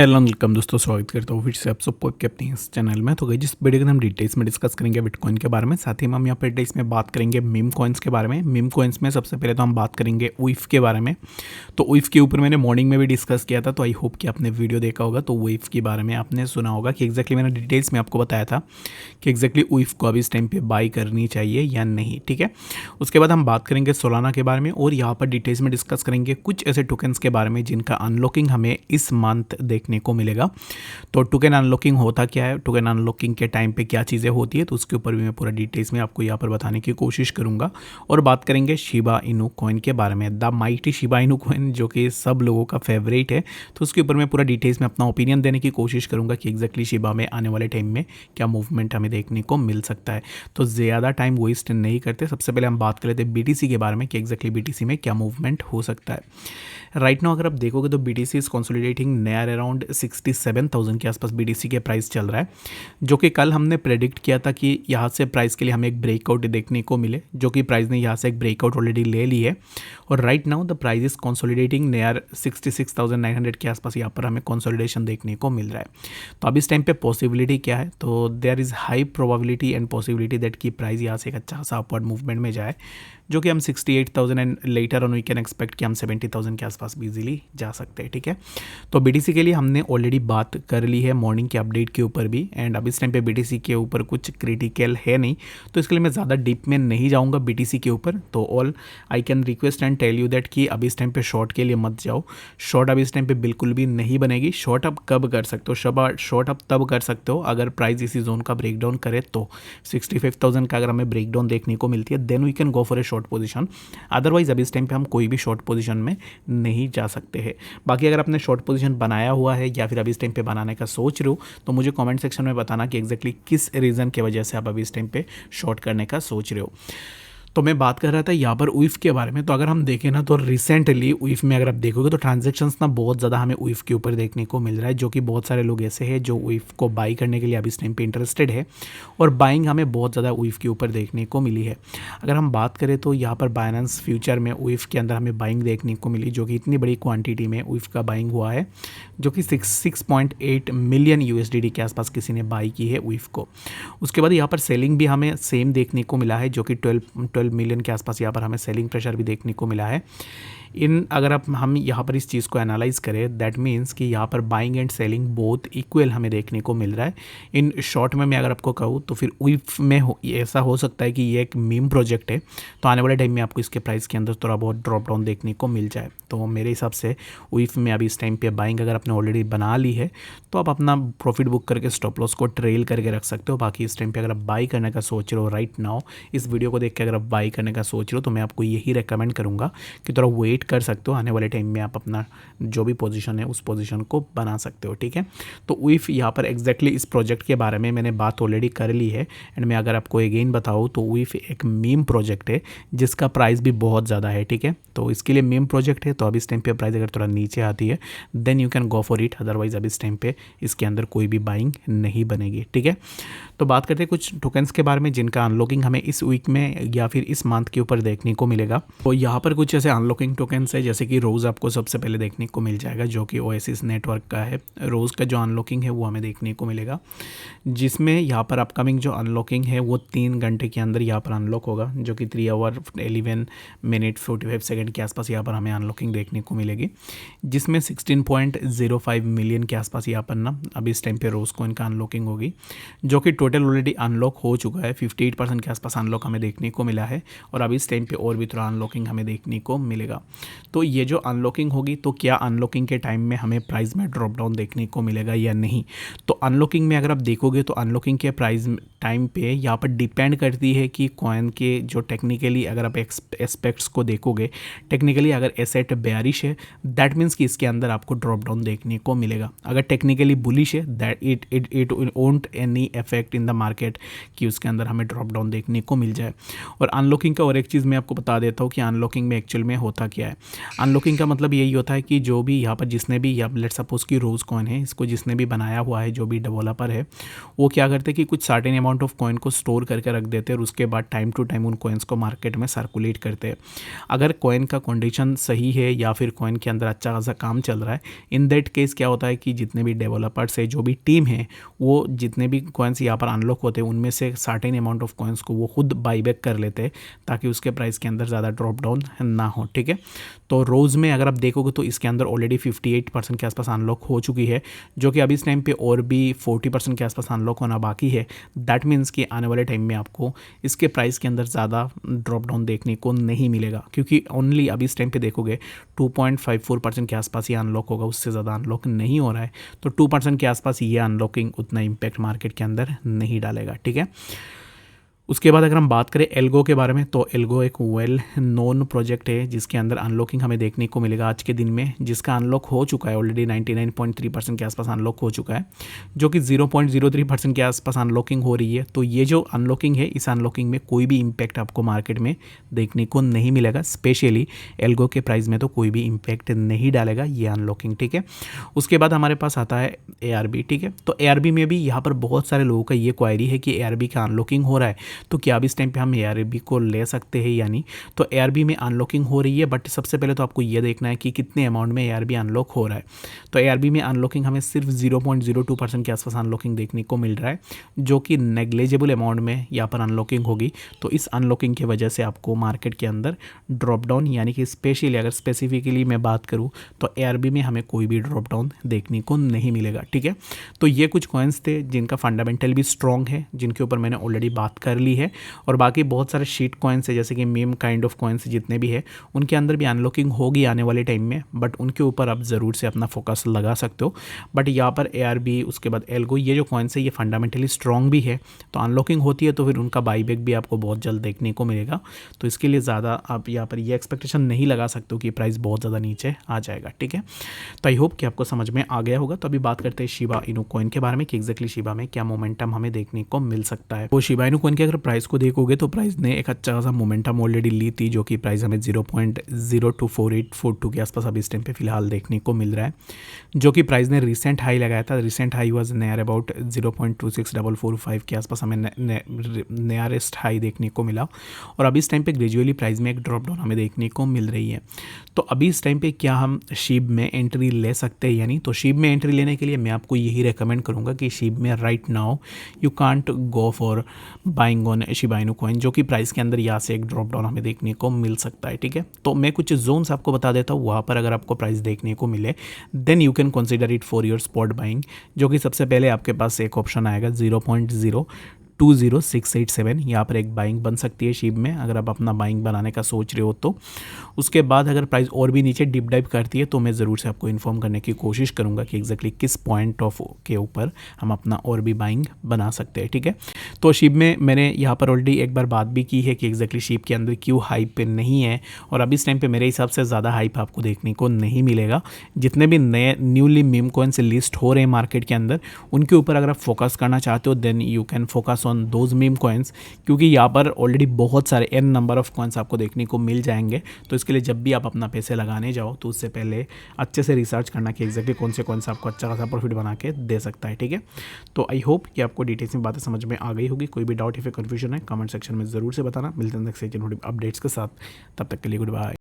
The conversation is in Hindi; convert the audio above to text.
हेलो वेलकम दोस्तों, स्वागत करता हूँ फिर से आप सबको आपके अपने इस चैनल में। तो गाइस जिस वीडियो के हम डिटेल्स में डिस्कस करेंगे बिटकॉइन के बारे में, साथ ही में हम यहाँ पर डिटेल्स में बात करेंगे मीम कॉइन्स के बारे में। मीम कॉइन्स में सबसे पहले तो हम बात करेंगे उइफ के बारे में। तो उइफ के ऊपर मैंने मॉर्निंग में भी डिस्कस किया था, तो आई होप कि आपने वीडियो देखा होगा। तो उइफ के बारे में आपने सुना होगा कि एक्जैक्टली मैंने डिटेल्स में आपको बताया था कि एक्जैक्टली उइफ को अभी इस टाइम पर बाई करनी चाहिए या नहीं, ठीक है। उसके बाद हम बात करेंगे सोलाना के बारे में और यहाँ पर डिटेल्स में डिस्कस करेंगे कुछ ऐसे टोकन्स के बारे में जिनका अनलॉकिंग हमें इस मंथ देखने को मिलेगा। तो टोकन अनलॉकिंग होता क्या है, टोकन अनलॉकिंग के टाइम पे क्या चीज़ें होती है, तो उसके ऊपर भी मैं पूरा डिटेल्स में आपको यहाँ पर बताने की कोशिश करूँगा। और बात करेंगे शिबा इनू कॉइन के बारे में, the mighty Shiba Inu coin, जो कि सब लोगों का फेवरेट है। तो उसके ऊपर मैं पूरा डिटेल्स में अपना ओपिनियन देने की कोशिश करूँगा कि एक्जैक्टली शिबा में आने वाले टाइम में क्या मूवमेंट हमें देखने को मिल सकता है। तो ज़्यादा टाइम वेस्ट नहीं करते, सबसे पहले हम बात कर लेते हैं BTC के बारे में कि एक्जैक्टली BTC में क्या मूवमेंट हो सकता है। राइट नाउ अगर आप देखोगे तो BTC is consolidating near around 67,000 के आसपास BTC के प्राइस चल रहा है, जो कि कल हमने प्रेडिक्ट किया था कि यहाँ से प्राइस के लिए हमें एक ब्रेकआउट देखने को मिले, जो कि प्राइस ने यहाँ से एक ब्रेकआउट ऑलरेडी ले ली है। और right now the price is consolidating near 66,900 के आसपास यहाँ पर हमें कंसोलिडेशन देखने को मिल रहा है। तो अब इस टाइम पे पॉसिबिलिटी क्या है, तो there is high probability and possibility that कि प्राइस यहाँ से एक अच्छा सा अपवर्ड मूवमेंट में जाए, जो कि हम 68,000 and later on we can expect कि हम 70,000 के आसपास भी इजीली जा सकते हैं, ठीक है। तो BTC के लिए हमने ऑलरेडी बात कर ली है मॉर्निंग के अपडेट के ऊपर भी, एंड अब इस टाइम पे BTC के ऊपर कुछ क्रिटिकल है नहीं, तो इसके लिए मैं ज़्यादा डीप में नहीं जाऊँगा BTC के ऊपर। तो all I can request and tell you that कि अभी इस टाइम पे शॉर्ट के लिए मत जाओ। शॉर्ट अभी इस टाइम पे बिल्कुल भी नहीं बनेगी। शॉर्ट आप कब कर सकते हो, शॉर्ट आप तब कर सकते हो अगर प्राइस इसी जोन का ब्रेकडाउन करे, तो 65,000 का अगर हमें ब्रेकडाउन देखने को मिलती है then we can go for a short position. Otherwise अभी इस टाइम पे हम कोई भी शॉर्ट पोजीशन में नहीं जा सकते हैं। बाकी अगर आपने शॉर्ट पोजीशन बनाया हुआ है या फिर अभी इस टाइम पे बनाने का सोच रहे हो, तो मुझे कमेंट सेक्शन में बताना कि एक्जैक्टली किस रीज़न की वजह से आप अभी इस टाइम पे शॉर्ट करने का सोच रहे हो। तो मैं बात कर रहा था यहाँ पर उइफ के बारे में। तो अगर हम देखें ना, तो रिसेंटली उइफ में अगर आप देखोगे तो ट्रांजैक्शंस ना बहुत ज़्यादा हमें उइफ के ऊपर देखने को मिल रहा है, जो कि बहुत सारे लोग ऐसे हैं जो उइफ को बाई करने के लिए अभी इस टाइम पे इंटरेस्टेड है, और बाइंग हमें बहुत ज़्यादा उइफ के ऊपर देखने को मिली है। अगर हम बात करें तो यहाँ पर बाइनेंस फ्यूचर में उइफ के अंदर हमें बाइंग देखने को मिली, जो कि इतनी बड़ी क्वान्टिटी में उइफ का बाइंग हुआ है, जो कि 6.8 मिलियन USDT के आसपास किसी ने बाई की है उइफ को। उसके बाद यहाँ पर सेलिंग भी हमें सेम देखने को मिला है, जो कि 12 मिलियन के आसपास यहाँ पर हमें सेलिंग प्रेशर भी देखने को मिला है। अगर हम यहाँ पर इस चीज़ को एनालाइज करें, दैट मीन्स कि यहाँ पर buying and selling both equal हमें देखने को मिल रहा है। इन शॉर्ट में मैं अगर आपको कहूँ तो फिर उइफ में ऐसा हो सकता है कि ये एक मीम प्रोजेक्ट है, तो आने वाले टाइम में आपको इसके प्राइस के अंदर थोड़ा बहुत ड्रॉप डाउन देखने को मिल जाए। तो मेरे हिसाब से उइफ में अभी इस टाइम पे बाइंग अगर आपने ऑलरेडी बना ली है तो आप अपना प्रॉफिट बुक करके स्टॉप लॉस को ट्रेल करके रख सकते हो। बाकी इस टाइम पे अगर आप बाई करने का सोच रहे हो राइट नाउ, इस वीडियो को देख के अगर आप बाई करने का सोच रहे हो, तो मैं आपको यही रेकमेंड करूँगा कि थोड़ा वेट कर सकते हो। आने वाले टाइम में आप अपना जो भी पोजीशन है उस पोजीशन को बना सकते हो, ठीक है। तो उइफ यहाँ पर एग्जैक्टली इस प्रोजेक्ट के बारे में मैंने बात ऑलरेडी कर ली है, एंड मैं अगर आपको अगेन बताऊँ तो उइफ एक मीम प्रोजेक्ट है जिसका प्राइस भी बहुत ज़्यादा है, ठीक है। तो इसके लिए मीम प्रोजेक्ट है, तो अब इस टाइम पे प्राइस अगर थोड़ा नीचे आती है then you can go for it, otherwise अब इस टाइम पे इसके अंदर कोई भी बाइंग नहीं बनेगी, ठीक है। तो बात करते हैं कुछ टोकन्स के बारे में जिनका अनलॉकिंग हमें इस वीक में या फिर इस मंथ के ऊपर देखने को मिलेगा। तो यहाँ पर कुछ ऐसे अनलॉकिंग टोकन्स है, जैसे कि रोज़ आपको सबसे पहले देखने को मिल जाएगा, जो कि ओएसिस नेटवर्क का है। रोज़ का जो अनलॉकिंग है वो हमें देखने को मिलेगा, जिसमें यहाँ पर अपकमिंग जो अनलॉकिंग है वो 3 घंटे के अंदर यहाँ पर अनलॉक होगा, जो कि 3 आवर 11 मिनट 45 सेकेंड के आसपास यहाँ पर हमें अनलॉकिंग देखने को मिलेगी, जिसमें 16.05 मिलियन के आसपास यहाँ पर ना अभी इस टाइम पे रोज़ कॉइन का अनलॉकिंग होगी, जो कि टोटल ऑलरेडी अनलॉक हो चुका है। 58% के आसपास अनलॉक हमें देखने को मिला है, और अभी इस टाइम पे और भी थोड़ा अनलॉकिंग हमें देखने को मिलेगा। तो ये जो अनलॉकिंग होगी, तो क्या अनलॉकिंग के टाइम में हमें प्राइस में ड्रॉप डाउन देखने को मिलेगा या नहीं। तो अनलॉकिंग में अगर आप देखोगे तो अनलॉकिंग के प्राइस टाइम पे यहाँ पर डिपेंड करती है कि कॉइन के जो टेक्निकली अगर आप एस्पेक्ट्स को देखोगे, टेक्निकली अगर एसेट बेयरिश है दैट मीन्स कि इसके अंदर आपको ड्रॉप डाउन देखने को मिलेगा। अगर टेक्निकली बुलिश है that it won't any effect in the market कि उसके अंदर हमें ड्रॉप डाउन देखने को मिल जाए। और अनलॉकिंग का और एक चीज़ मैं आपको बता देता हूँ कि अनलॉकिंग में एक्चुअल में होता क्या है। अनलॉकिंग का मतलब यही होता है कि जो भी यहाँ पर जिसने भी या लेट्स सपोज कि रोज़ कॉइन है, इसको जिसने भी बनाया हुआ है, जो भी डेवलपर है, वो क्या करते हैं कि कुछ सर्टेन अमाउंट ऑफ कॉइन को स्टोर करके रख देते हैं और उसके बाद टाइम टू टाइम उन कॉइन्स को मार्केट में सर्कुलेट करते हैं। अगर कॉइन का कंडीशन सही है या फिर कॉइन के अंदर अच्छा खासा काम चल रहा है, इन दैट केस क्या होता है कि जितने भी डेवलपर्स है, जो भी टीम है, वो जितने भी कॉइन्स यहाँ पर अनलॉक होते हैं उनमें से सर्टेन अमाउंट ऑफ कॉइन्स को वो खुद बाईबैक कर लेते हैं ताकि उसके प्राइस के अंदर ज़्यादा ड्रॉप डाउन ना हो। ठीक है, तो रोज़ में अगर आप देखोगे तो इसके अंदर ऑलरेडी 58% के आसपास अनलॉक हो चुकी है, जो कि अभी इस टाइम पे और भी 40% के आसपास अनलॉक होना बाकी है। दैट मीन्स कि आने वाले टाइम में आपको इसके प्राइस के अंदर ज़्यादा ड्रॉप डाउन देखने को नहीं मिलेगा, क्योंकि ओनली अभी इस टाइम पे देखोगे 2.54% के आसपास ये अनलॉक होगा, उससे ज़्यादा अनलॉक नहीं हो रहा है। तो 2% के आसपास ये अनलॉकिंग उतना इम्पैक्ट मार्केट के अंदर नहीं डालेगा। ठीक है, उसके बाद अगर हम बात करें एल्गो के बारे में, तो एल्गो एक वेल नोन प्रोजेक्ट है जिसके अंदर अनलॉकिंग हमें देखने को मिलेगा आज के दिन में, जिसका अनलॉक हो चुका है ऑलरेडी 99.3% के आसपास अनलॉक हो चुका है, जो कि 0.03% के आसपास अनलॉकिंग हो रही है। तो ये जो अनलॉकिंग है, इस अनलॉकिंग में कोई भी इम्पैक्ट आपको मार्केट में देखने को नहीं मिलेगा, स्पेशली एल्गो के प्राइस में तो कोई भी इम्पैक्ट नहीं डालेगा ये अनलॉकिंग। ठीक है, उसके बाद हमारे पास आता है ARB। ठीक है, तो ARB में भी यहाँ पर बहुत सारे लोगों का ये क्वायरी है कि ARB का अनलॉकिंग हो रहा है, तो क्या अब इस टाइम पे हम ARB को ले सकते हैं या नहीं। तो ARB में अनलॉकिंग हो रही है, बट सबसे पहले तो आपको ये देखना है कि कितने अमाउंट में ARB अनलॉक हो रहा है। तो ARB में अनलॉकिंग हमें सिर्फ 0.02% के आसपास अनलॉकिंग देखने को मिल रहा है, जो कि नेग्लेजिबल अमाउंट में यहाँ पर अनलॉकिंग होगी। तो इस अनलॉकिंग की वजह से आपको मार्केट के अंदर ड्रॉप डाउन, यानी कि स्पेशली अगर स्पेसिफिकली मैं बात करूँ तो ARB में हमें कोई भी ड्रॉप डाउन देखने को नहीं मिलेगा। ठीक है, तो ये कुछ कॉइन्स थे जिनका फंडामेंटल भी स्ट्रॉन्ग है, जिनके ऊपर मैंने ऑलरेडी बात कर ली है। और बाकी बहुत सारे शीट कॉइन्स है, जैसे कि मीम काइंड ऑफ कॉइन्स जितने भी है, उनके अंदर भी अनलॉकिंग होगी आने वाले टाइम में, बट उनके ऊपर आप ज़रूर से अपना फोकस लगा सकते हो। बट यहाँ पर ARB, उसके बाद एल्गो, ये जो कॉइन्स है ये फंडामेंटली स्ट्रॉन्ग भी है, तो अनलॉकिंग होती है तो फिर उनका बाईबैक भी आपको बहुत जल्द देखने को मिलेगा। तो इसके लिए ज़्यादा आप यहाँ पर ये एक्सपेक्टेशन नहीं लगा सकते हो कि प्राइस बहुत ज़्यादा नीचे आ जाएगा। ठीक है, तो आई होप कि आपको समझ में आ गया होगा। तो अभी बात करते हैं शिबा इनू कॉइन के बारे में कि एक्जैक्टली शिबा में क्या मोमेंटम हमें देखने को मिल सकता है। तो शिबा इनू कॉइन के अगर प्राइस को देखोगे तो प्राइस ने एक अच्छा खासा मोमेंटम ऑलरेडी ली थी, जो कि प्राइस हमें 0.024842 के आसपास अभी इस टाइम पे फिलहाल देखने को मिल रहा है, जो कि प्राइस ने रिसेंट हाई लगाया था। Recent high was near about 0.26445 के आसपास हमें नियरेस्ट हाई देखने को मिला, और अभी इस टाइम पे ग्रेजुअली प्राइस में एक ड्रॉप डाउन हमें देखने को मिल रही है। तो अभी इस टाइम पे क्या हम शीब में एंट्री ले सकते हैं या नहीं, तो शीब में एंट्री लेने के लिए मैं आपको यही रेकमेंड करूँगा कि शीब में right now you can't go for buying on Shiba Inu coin, जो कि प्राइस के अंदर यहाँ से एक ड्रॉप डाउन हमें देखने को मिल सकता है। ठीक है, तो मैं कुछ जोन्स आपको बता देता हूँ, वहाँ पर अगर आपको प्राइस देखने को मिले then you can consider it for your spot buying, जो कि सबसे पहले आपके पास एक ऑप्शन आएगा 0.020687, यहाँ पर एक बाइंग बन सकती है शीब में, अगर आप अपना बाइंग बनाने का सोच रहे हो तो। उसके बाद अगर प्राइस और भी नीचे डिप डाइव करती है तो मैं ज़रूर से आपको इन्फॉर्म करने की कोशिश करूँगा कि एग्जैक्टली किस पॉइंट ऑफ के ऊपर हम अपना और भी बाइंग बना सकते हैं। ठीक है, तो शीब में मैंने यहाँ पर ऑलरेडी एक बार बात भी की है कि एग्जैक्टली शीब के अंदर क्यों हाइप पे नहीं है, और अभी इस टाइम पे मेरे हिसाब से ज़्यादा हाइप आपको देखने को नहीं मिलेगा। जितने भी नए न्यूली मीम कॉइन से लिस्ट हो रहे हैं मार्केट के अंदर, उनके ऊपर अगर आप फोकस करना चाहते हो then you can focus on those meme coins, क्योंकि यहाँ पर ऑलरेडी बहुत सारे n नंबर ऑफ कॉइन्स आपको देखने को मिल जाएंगे। तो इसके लिए जब भी आप अपना पैसे लगाने जाओ तो उससे पहले अच्छे से रिसर्च करना कि एग्जैक्टली कौन से कॉइन्स आपको अच्छा खासा प्रॉफिट बना के दे सकता है। ठीक है, तो आई होप कि आपको डिटेल्स में बातें समझ में आ गई होगी। कोई भी डाउट या फिर कन्फ्यूजन है कमेंट सेक्शन में ज़रूर से बताना। मिलते हैं नेक्स्ट अपडेट्स के साथ, तब तक के लिए गुड बाय।